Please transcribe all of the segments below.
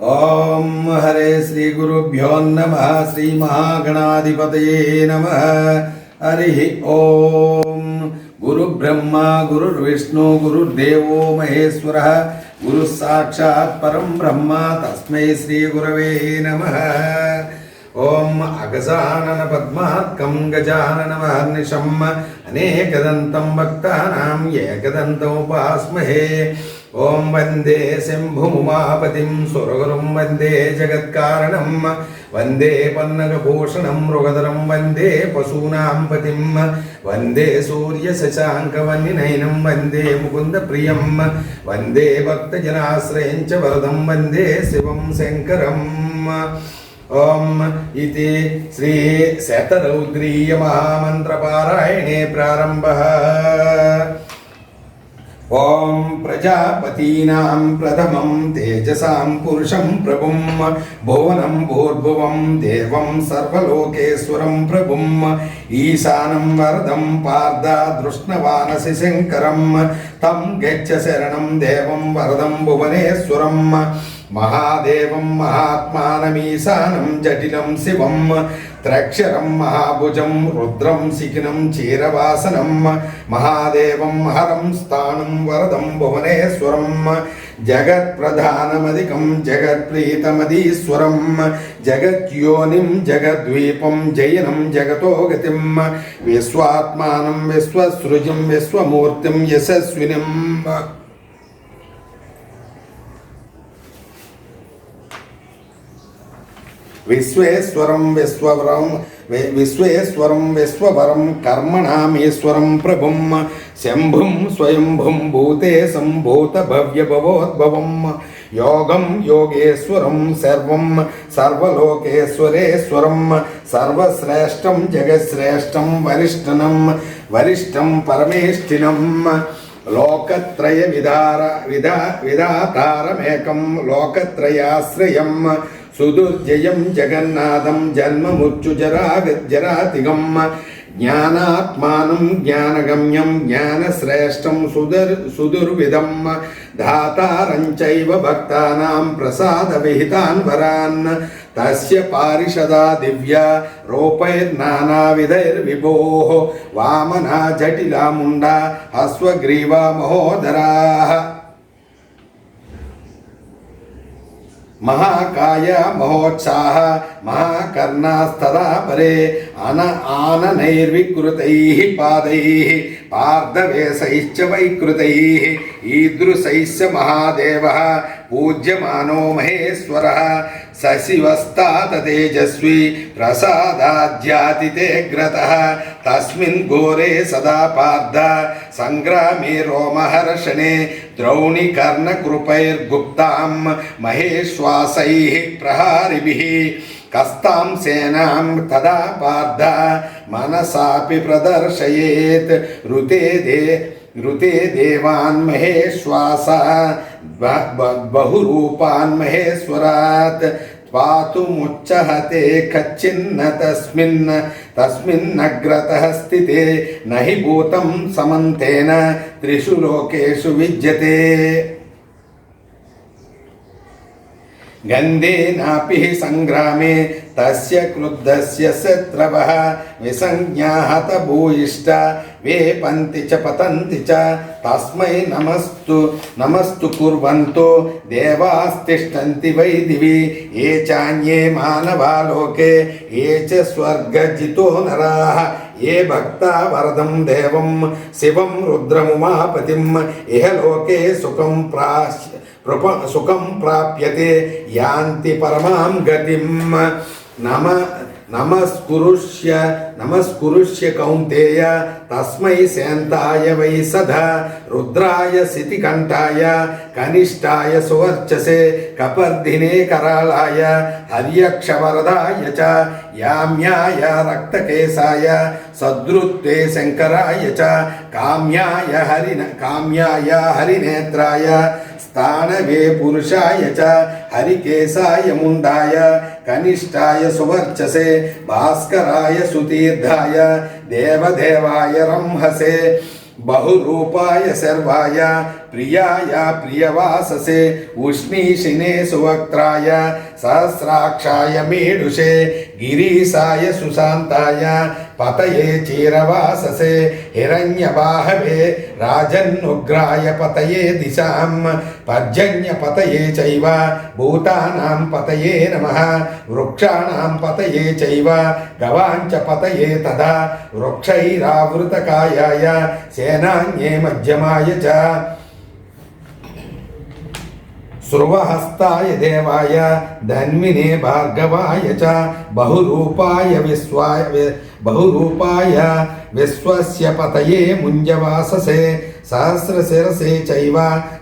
ओम हरे श्री गुरुभ्यो नमः। श्री महागणाधिपतये नमः। हरि ओम। गुरु ब्रह्मा गुरुर्विष्णु गुरुर्देवो महेश्वरः गुरु साक्षात् परम ब्रह्म तस्मै श्री गुरवे नमः। ओम अगजानन पद्मार्कं गजाननमहर्निशम् अनेकदन्तं भक्तानां एकदन्तमुपास्महे। ओम वंदे शंभुमुमापतिं सुरगुरुं वंदे जगत्कारणं वंदे पन्नगभूषणं मृगधरं वंदे पशूनां पतिं वंदे सूर्यशशाङ्कवन्निनयनं वंदे मुकुन्दप्रियं वंदे भक्तजनाश्रयं च वरदं वंदे शिवं शङ्करम्। ओम इति श्री शतरौद्रीय महामन्त्रपारायणे प्रारम्भः। ओम प्रजापतीनां प्रथमं तेजसां पुरुषं प्रभुं भुवनं भूर्भुवं देवं सर्वलोकेश्वरं प्रभुं ईशानं वरदं पार्थ शङ्करं तं गच्छ शरणं देवं वरदं भुवनेश्वरं महादेवं महात्मानमीशानं जटिलं शिवं त्रक्षरं महाभुजं रुद्रं शिखिनं क्षीरवासनं महादेवं हरं स्थाणुं वरदं भुवनेश्वरं जगत्प्रधानमधिकं जगत्प्रीतमधीश्वरं जगद्योनिं जगद्वीपं जयनं जगतो गतिं विश्वात्मानं विश्वसृजिं विश्वमूर्तिं यशस्विनीं विश्वेश्वरं विश्ववरं कर्मणामीश्वरं प्रभुं शंभुं स्वयंभुं भूतेशं भूतभव्यभवोद्भवं योगं योगेश्वरं सर्वं सर्वलोकेश्वरेश्वरं सर्वश्रेष्ठं जगत्श्रेष्ठं वरिष्ठं परमेष्ठिनं लोकत्रय विधातारमेकं लोकत्रयाश्रयं सुदुर्जयं जगन्नाथं जन्ममृत्युजरातिगं ज्ञानात्मानं ज्ञानगम्यं ज्ञानश्रेष्ठं सुदुर्विदं धातारं चैव भक्तानां प्रसादविहितान् वरान् तस्य पारिषदा दिव्या रूपैर्नानाविधैर्विभोः वामना जटिला मुण्डा हस्वग्रीवा महोदराः महाकाय महोत्साह महाकर्णास्तदा परे आननैर्विकृतैः पादैः पार्धवेशैश्च वैकृतैः ईदृशैश्च महादेवः पूज्यमानो महेश्वरः सशिवस्तात तेजस्वी प्रसादाद्यातिते ग्रतः तस्मिन् घोरे सदा पार्थ संग्रामे रोमहर्षणे द्रौणिकर्णकृपैर्गुप्तां महेश्वासैः प्रहारिभिः कस्तां सेनां तदा पार्थ मनसापि प्रदर्शयेत् ऋते देवान् महेश्वास बहुरूपान् महेश्वरात् पातुमुच्चहते कच्चिन्न तस्मिन्नग्रतः स्थिते न हि भूतं समन्तेन त्रिषु लोकेषु विद्यते गन्धेनापि संग्रामे तस्य क्रुद्धस्य शत्रवः विसंज्ञाहत भूयिष्ठा वेपन्ति च पतन्ति च तस्मै नमस्तु कुर्वन्तो देवास्तिष्ठन्ति वै दिवि ये चान्ये मानवा लोके ये च स्वर्गजितो नराः ये भक्ता वरदं देवं शिवं रुद्रमुमापतिम् इह लोके सुखं प्राप्यते यान्ति परमां गतिं नमस्कुरुष्य कौन्तेय तस्मै सेन्ताय वै सदा रुद्राय शितिकण्ठाय कनिष्ठाय सुवर्चसे कपर्दिने करालाय हर्यक्षवरदाय च याम्याय रक्तकेशाय सद्रुत्वे शङ्कराय च काम्याय हरिनेत्राय स्थानवे पुरुषाय च हरिकेशाय मुण्डाय कनिष्ठाय सुवर्चसे भास्कराय सुतीर्थाय देवदेवाय रंहसे बहुरूपाय सर्वाय प्रियाय प्रियवाससे उष्णीषिने सुवक्त्राय सहस्राक्षाय मीडुषे गिरीशाय सुशान्ताय पतये चीरवाससे हिरण्यबाहवे राजन्नुग्राय पतये दिशां पर्जन्यपतये चैव भूतानां पतये नमः वृक्षाणां पतये चैव गवाञ्च पतये तदा वृक्षैरावृतकायाय सेनान्ये मध्यमाय च श्रुवहस्ताय देवाय धन्विने भार्गवाय च बहुरूपाय विश्वस्य पतये मुञ्जवाससे सहस्रशिरसे चैव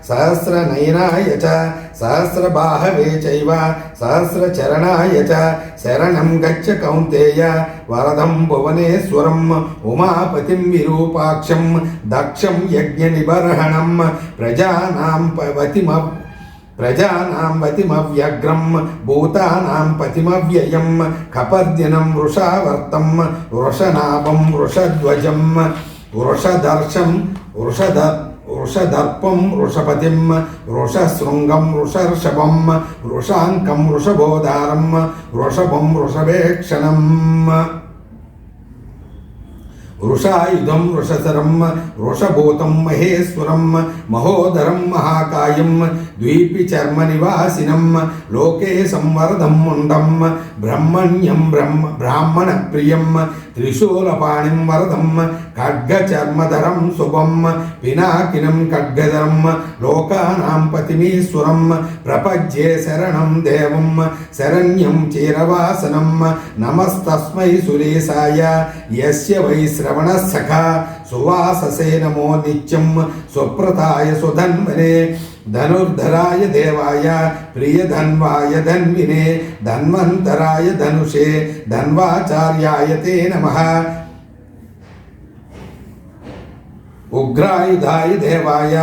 सहस्रनयनाय च सहस्रबाहवे चैव सहस्रचरणाय च शरणं गच्छ कौन्तेय वरदं भुवनेश्वरम् उमापतिं विरूपाक्षं दक्षं यज्ञनिबर्हणं प्रजानां वतिमव्यग्रं भूतानां पतिमव्ययं कपर्दिनं वृषावर्तं वृषनाभं वृषध्वजं वृषदर्पं वृषपतिं वृषशृङ्गं वृषर्षभं वृषाङ्कं वृषभोदारं वृषभं वृषभेक्षणम् वृषायुधं वृषसरं वृषभूतं महेश्वरं महोदरं महाकायं द्वीपिचर्मनिवासिनं लोके संवरदं मुण्डं ब्रह्मण्यं ब्राह्मणप्रियं त्रिशूलपाणिं वरदं खड्गचर्मधरं शुभं पिनाकिनं खड्गधरं लोकानां पतिमीश्वरं प्रपद्ये शरणं देवं शरण्यं चीरवासनं नमस्तस्मै सुरेशाय यस्य वै श्रवणसखा सुवाससे नमो नित्यं सुप्रताय सुधन्वने धनुर्धराय देवाय प्रियधन्वाय धन्विने धन्वन्तराय धनुषे धन्वाचार्याय ते नमः उग्रायुधाय देवाय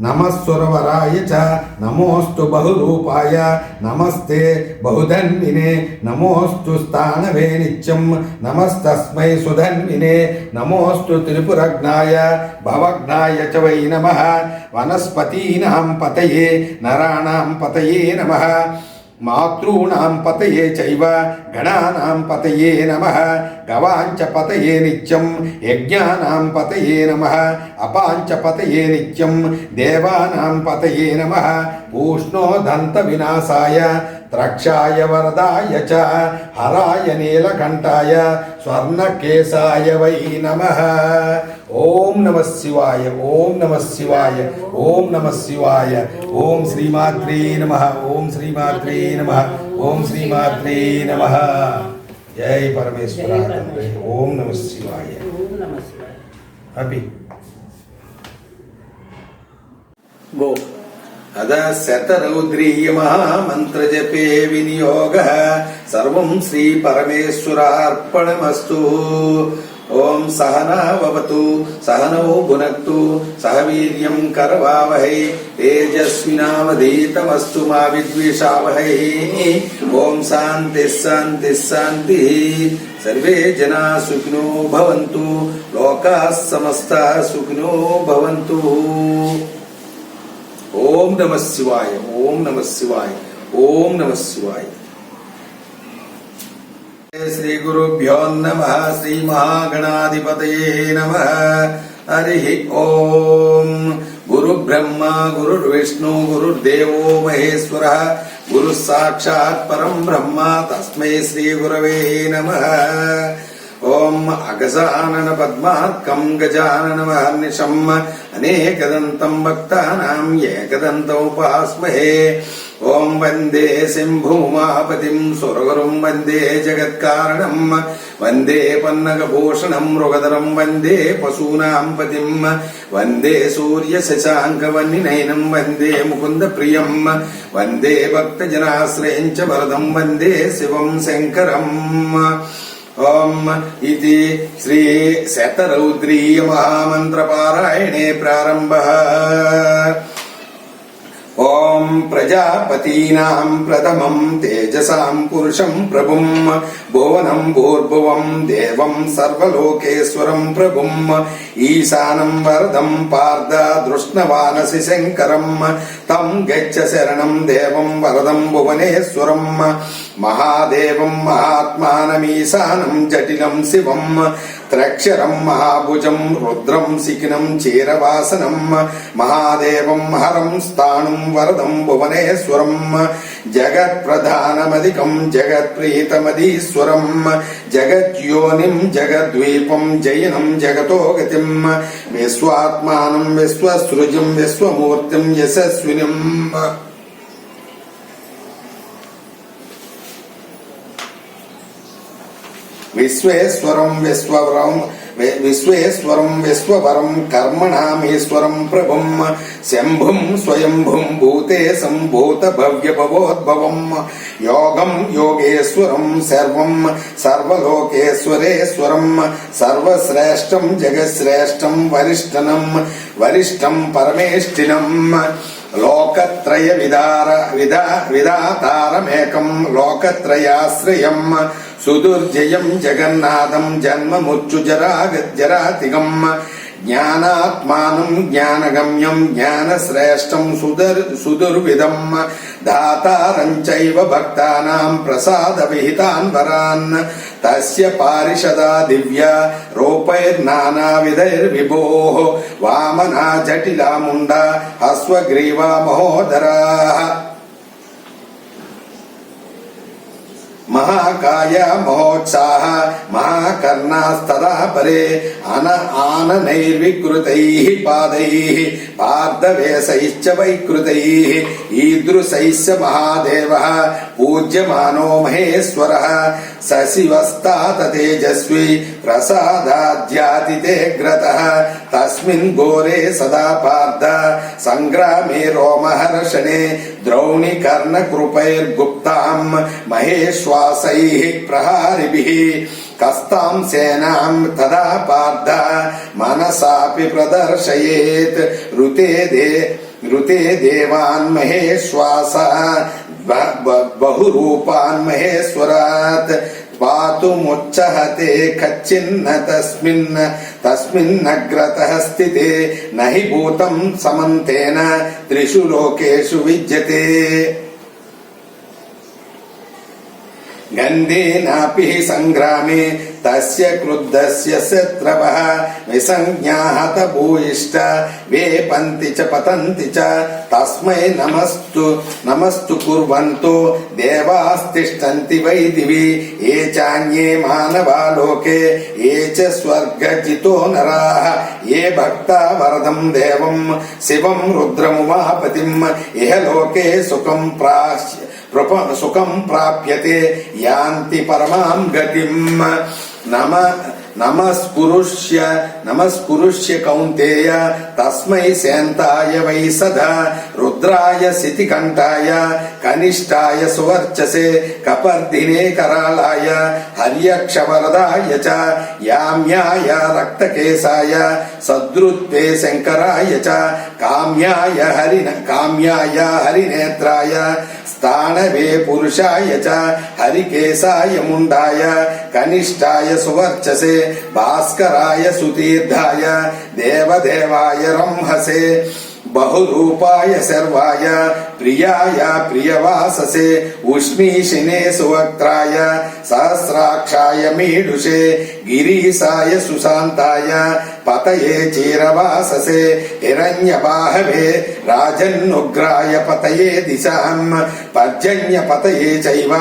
नमस्सुरवराय च नमोस्तु बहुरूपाय नमस्ते बहुधन्विने नमोस्तु स्थानवे नित्यं नमस्तस्मै सुधन्विने नमोस्तु त्रिपुरग्नाय भवग्नाय च वै नमः वनस्पतीनां पतये नराणां पतये नमः मातॄणां पतये चैव गणानां पतये नमः गवाञ्च पतये नित्यं यज्ञानां पतये नमः अपाञ्च पतये नित्यं देवानां पतये नमः पूष्णोदन्तविनाशाय त्रक्षाय वरदाय च हराय नीलकण्ठाय स्वर्णकेशाय वै नमः ओम नमः शिवाय ओम नमः शिवाय ओम नमः शिवाय ओम श्रीमात्रे नमः ओम श्रीमात्रे नमः ओम श्रीमात्रे नमः जय परमेश्वर ओम नमः शिवाय हैप्पी गो अद शतरौद्रीय महामंत्र जपे विनियोगः सर्वं श्री परमेश्वरार्पणमस्तु ओम सहना भवतु सहनौ भुनक्तु सह वीर्यं करवावहै तेजस्विनावधीतमस्तु मा विद्विषावहै ओम शान्तिः शान्तिः शान्तिः सर्वे जना सुखिनो भवन्तु लोकाः समस्ताः सुखिनो भवन्तु ओम नमः शिवाय ओम नमः शिवाय ओम नमः शिवाय श्री गुरुभ्यो नमः श्री महागणाधिपतये नमः हरिः ओम गुरु ब्रह्मा गुरुर्विष्णु गुरुर्देवो महेश्वरः गुरु साक्षात् परं ब्रह्म तस्मै श्री गुरवे नमः ओम अगजानन पद्मार्कं गजाननमहर्निशम् अनेकदन्तं भक्तानां एकदन्तमुपास्महे ओम वंदे सिंहभूमापतिं सुरगुरुं वंदे जगत्कारणं वंदे पन्नगभूषणं मृगधरं वंदे पशूनां पतिं वंदे सूर्यशशाङ्कवह्निनयनं वंदे मुकुन्दप्रियं वंदे भक्तजनाश्रयं च वरदं वंदे शिवं शङ्करम् ओम इति श्री शतरौद्रीय महामंत्र पारायणे प्रारंभः ఓం ప్రజాపతీనాం ప్రథమం తేజసాం పురుషం ప్రభుం భువనం భూర్భువం దేవం సర్వలోకేశ్వరం ప్రభుం ఈశానం వరదం పార్థ దృష్ణవానసి శంకరం తం గచ్చ శరణం దేవం వరదం భువనేశ్వరం మహాదేవం మహాత్మానమీశానం జటిలం శివం త్రక్షరం మహాభుజం రుద్రం శిఖినం చీరవాసనం మహాదేవం హరం స్థాణుం వరదం భువనేశ్వరం జగత్ప్రధానమధికం జగత్ప్రీతమధీశ్వరం జగద్యోనిం జగద్వీపం జయనం జగతో గతిం విశ్వాత్మానం విశ్వసృజిం విశ్వమూర్తిం యశస్వినిం విశ్వేశ్వరం విశ్వవరం కర్మణామీశ్వరం ప్రభుం శంభుం స్వయంభుం భూతేశం భూతభవ్యభవోద్భవం యోగం యోగేశ్వరం సర్వం సర్వలోకేశ్వరేశ్వరం సర్వశ్రేష్టం జగశ్రేష్టం వరిష్టం పరమేష్ఠినం లోకత్రయ విధాతారమేకం లోకత్రయాశ్రయం సుదుర్జయం జగన్నాథం జన్మముచ్చుజరాతిగం జ్ఞానాత్మానం జ్ఞానగమ్యం జ్ఞానశ్రేష్టం సుదుర్విదం దాతారం చైవ భక్తానాం ప్రసాద విహితాన్ వరాన్ తస్య పారిషదా దివ్య రూపైర్నానావిధైర్విభోః వామనా జటిలా ముండా అశ్వగ్రీవా మహోదరాః మహాకాయ మహోత్సాహ మహాకర్ణాస్తదా పరే ఆననైర్వికృతైః పాదైః పార్థవేశైశ్చ వైకృతైః ఈదృశైశ్చ మహాదేవః పూజ్యమానో మహేశ్వరः సశివస్తాత తేజస్వి ప్రసాదాద్యాతితే గ్రతః తస్మిన్ ఘోరే సదా పార్థ సంగ్రామే రోమహర్షణే ద్రౌణి కర్ణకృపైర్గుప్తాం మహేశ్వాసైః ప్రహారిభిః కస్తాం సేనాం తదా పార్థ మనసాపి ప్రదర్శయేత్ ఋతే దేవాన్ మహేశ్వాస బహురూపాన్ మహేశ్వరాత్ పాతుముచ్చహతే కచ్చిన్న తస్మిన్నగ్రతః స్థితే నహి భూతం సమంతేన త్రిషు లోకేషు విద్యతే గంధేనాపి సంగ్రామే తస్య క్రుద్ధస్య శత్రవః విసంజ్ఞాహత భూయిష్ట వేపంతి చ పతంతి చ తస్మై నమస్తు కుర్వంతో దేవాస్తిష్టంతి వై దివి ఏ చాన్యే మానవా లోకే ఏ చ స్వర్గజితో నరాః ఏ భక్తా వరదం దేవం శివం రుద్రముమాపతిం ఇహ లోకే సుఖం ప్రాప్యతే యాంతి పరమాం గతిం నమస్కురుష్య కౌంతేయ తస్మై శాంతాయ వై సదా రుద్రాయ శితికంఠాయ కనిష్టాయ సువర్చసే కపర్దినే కరాళాయ హర్యక్షవరదాయ చ యామ్యాయ రక్తకేశాయ సద్రుత్వే శంకరాయ చ కామ్యాయ హరినేత్రాయ స్థానవే పురుషాయ చ హరికేశాయ ముండాయ కనిష్టాయ సువర్చసే భాస్కరాయ సుతీర్థాయ దేవదేవాయ రంహసే బహురూపాయ సర్వాయ ప్రియాయ ప్రియవాససే ఉష్ణీషినే సువక్త్రాయ సహస్రాక్షాయ మీడుషే గిరీశాయ సుశాంతాయ పతయే చీరవాససే హిరణ్యబాహవే రాజన్నుగ్రాయ పతయే దిశాం పర్జన్య పతయే చైవ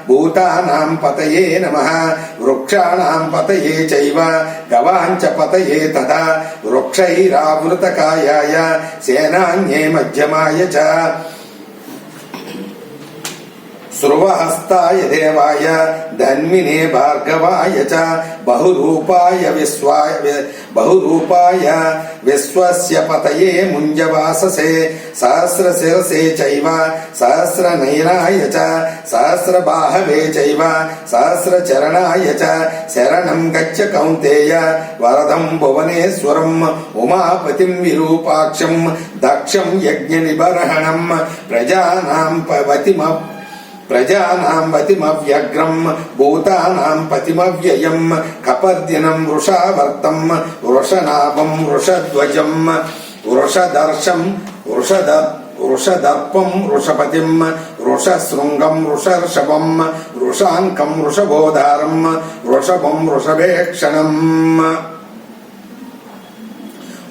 భూతానాం పతయే నమః వృక్షాణాం పతయే చైవ గవాంచ పతయే తదా వృక్షైరావృతకాయాయ సేనాన్యే మధ్యమాయ చ శ్రువహస్తాయ దేవాయ ధన్వినే భార్గవాయ చ బహురూపాయ విశ్వస్య పతయే ముంజవాససే సహస్రశిరసే చైవ సహస్రనయనాయ చ సహస్రబాహవే చైవ సహస్రచరణాయ చ శరణం గచ్చ కౌంతేయ వరదం భువనేశ్వరం ఉమాపతిం విరూపాక్షం దక్షం యజ్ఞనిబర్హణం ప్రజానాం పతిమవ్యగ్రం భూతానాం పతిమవ్యయం కపర్దినం వృషావర్తం వృషనాభం వృషధ్వజం వృషదర్పం వృషపతిం వృషశృంగం వృషర్షభం వృషాంకం వృషభోధారం వృషభం వృషభేక్షణం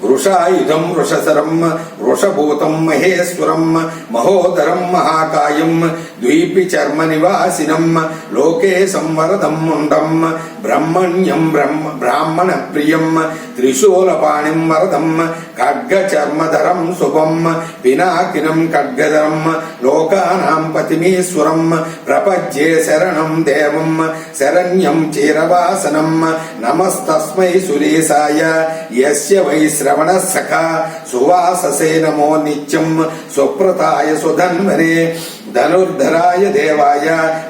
వృషాయుధం వృషసరం వృషభూతం మహేశ్వరం మహోదరం మహాకాయం ద్వీపి చర్మ నివాసినం లోకే సంవరదం ముండం బ్రహ్మణ్యం బ్రాహ్మణ ప్రియం త్రిశూలపాణిం వరదం ఖడ్గ చర్మధరం శుభం పినాకినం ఖడ్గధరం లోకానాం పతిమీశ్వరం ప్రపజ్యే శరణం దేవం శరణ్యం చీరవాసనం నమస్తస్మై సురేశాయ యస్య వై శ్రవణ సఖా సువాససే నమో నిత్యం సుప్రతాయ సుధన్వనే ధనుర్ధరాయ దేవాయ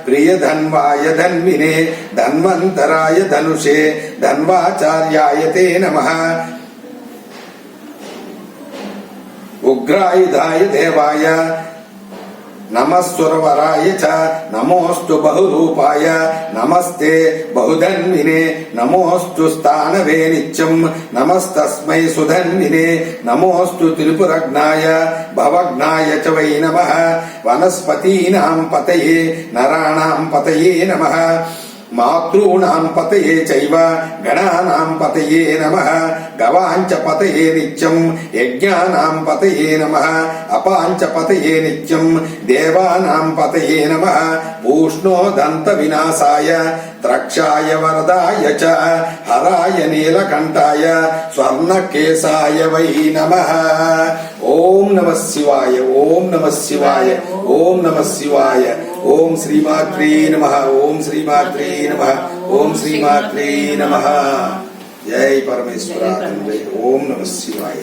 ప్రియధన్వాయ ధన్వినే ధన్వంతరాయ ధనుషే ధన్వాచార్యాయ తే నమః ఉగ్రాయుధాయ దేవాయ నమస్సురవరాయ చ నమోస్తు బహురూపాయ నమస్తే బహుధన్వినే నమోస్తు స్థానవే నిత్యం నమస్తస్మై సుధన్వినే నమోస్తు త్రిపురగ్నాయ భవగ్నాయ చ వై నమః వనస్పతీనాం పతయే నరాణాం పతయే నమః మాతॄణాం పతయే చైవ గణానాం పతయే నమః గవాంచ పతయే నిత్యం యజ్ఞానాం పతయే నమః అపాంచ పతయే నిత్యం దేవానాం పతయే నమః పూష్ణోదంత వినాశాయ త్రక్షాయ వరదాయ చ హరాయ నీలకంఠాయ స్వర్ణకేశాయ వై నమః ఓం నమః శివాయ ఓం నమః శివాయ ఓం నమః శివాయ ఓం శ్రీమాత్రే నమః ఓం శ్రీమాత్రే నమః ఓం శ్రీమాత్రే నమః జై పరమేశ్వర తండ్రి ఓం నమః శివాయ